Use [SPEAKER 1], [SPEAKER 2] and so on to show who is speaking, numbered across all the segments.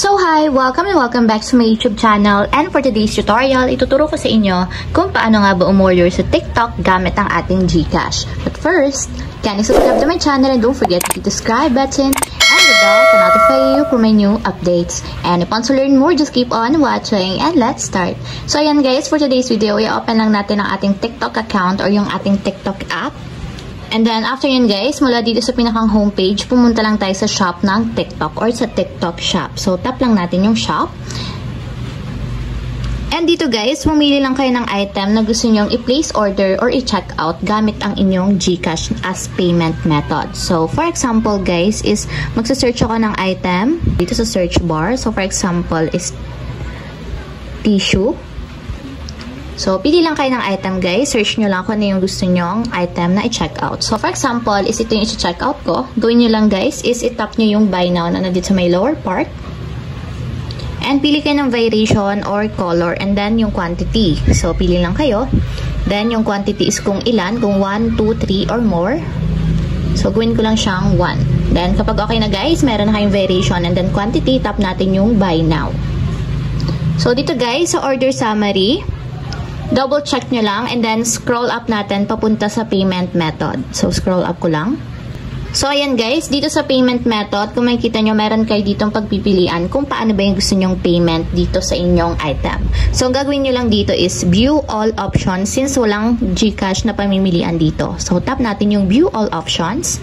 [SPEAKER 1] So hi! Welcome and welcome back to my YouTube channel, and for today's tutorial, ituturo ko sa inyo kung paano nga ba umorder sa TikTok gamit ang ating GCash. But first, can you subscribe to my channel and don't forget to hit the subscribe button and the bell to notify you for my new updates. And if you want to learn more, just keep on watching and let's start. So ayan guys, for today's video, i-open lang natin ang ating TikTok account or yung ating TikTok app. And then, after yun guys, mula dito sa pinakang homepage, pumunta lang tayo sa shop ng TikTok or sa TikTok shop. So, tap lang natin yung shop. And dito guys, pumili lang kayo ng item na gusto nyong i-place order or i-check out gamit ang inyong GCash as payment method. So, for example guys, is magsa-search ako ng item dito sa search bar. So, for example, is tissue. So, pili lang kayo ng item guys. Search nyo lang kung ano yung gusto nyong item na i-check out. So, for example, is ito yung i-check out ko. Gawin nyo lang guys, is i-tap nyo yung buy now na nandito sa may lower part. And pili kayo ng variation or color and then yung quantity. So, pili lang kayo. Then, yung quantity is kung ilan, kung 1, 2, 3 or more. So, gawin ko lang siyang 1. Then, kapag okay na guys, meron na kayong variation and then quantity, tap natin yung buy now. So, dito guys, sa order summary, double check nyo lang and then scroll up natin papunta sa payment method. So, scroll up ko lang. So, ayan guys, dito sa payment method, kung makikita nyo, meron kayo ditong pagpipilian kung paano ba yung gusto nyong payment dito sa inyong item. So, ang gagawin nyo lang dito is view all options since walang GCash na pamimilian dito. So, tap natin yung view all options.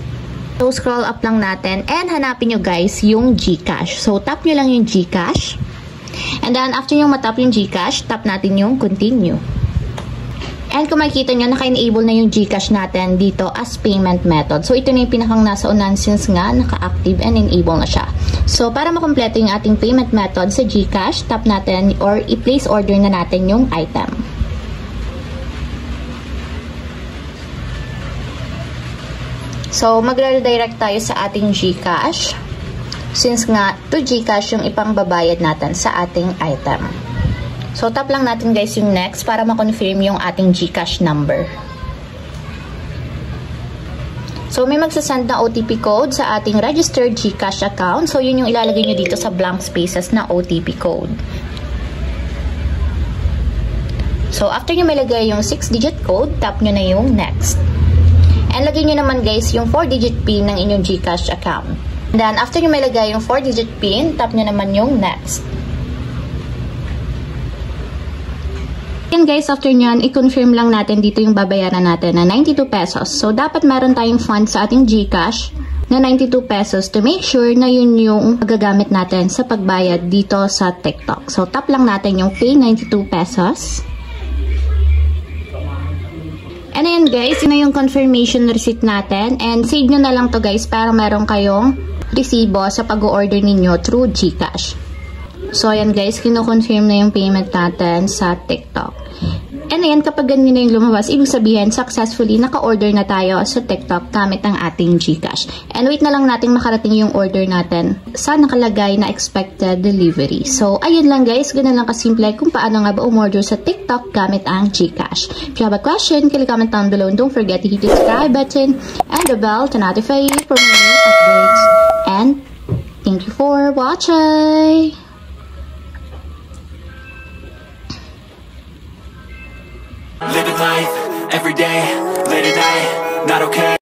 [SPEAKER 1] So, scroll up lang natin and hanapin nyo guys yung GCash. So, tap nyo lang yung GCash. And then, after nyo matap yung GCash, tap natin yung continue. And kung makikita nyo, naka-enable na yung GCash natin dito as payment method. So, ito na yung pinakang nasa unan since nga naka-active and enable na siya. So, para makompleto yung ating payment method sa GCash, tap natin or i-place order na natin yung item. So, magre-redirect tayo sa ating GCash. Since nga, to GCash yung ipangbabayad natin sa ating item. So, tap lang natin guys yung next para ma-confirm yung ating GCash number. So, may magsasend na OTP code sa ating registered GCash account. So, yun yung ilalagay nyo dito sa blank spaces na OTP code. So, after nyo malagay yung 6-digit code, tap nyo na yung next. And lagay nyo naman guys yung 4-digit PIN ng inyong GCash account. And then, after nyo malagay yung 4-digit PIN, tap nyo naman yung next. And guys, after nyan, i-confirm lang natin dito yung babayaran natin na 92 pesos. So, dapat meron tayong funds sa ating GCash na 92 pesos to make sure na yun yung magagamit natin sa pagbayad dito sa TikTok. So, tap lang natin yung pay 92 pesos. And ayan guys, yun na yung confirmation receipt natin. And save nyo na lang to guys para meron kayong resibo sa pag-order ninyo through GCash. So, ayan guys, kino-confirm na yung payment natin sa TikTok. And ayan, kapag ganyan na yung lumabas, ibig sabihin, successfully naka-order na tayo sa TikTok gamit ang ating GCash. And wait na lang natin makarating yung order natin sa nakalagay na expected delivery. So, ayun lang guys, ganun lang kasimple kung paano nga ba umorder sa TikTok gamit ang GCash. If you have a question, can you comment down below and don't forget to hit the subscribe button and the bell to notify you for my new updates. And thank you for watching!
[SPEAKER 2] Living life, every day, late at night, not okay.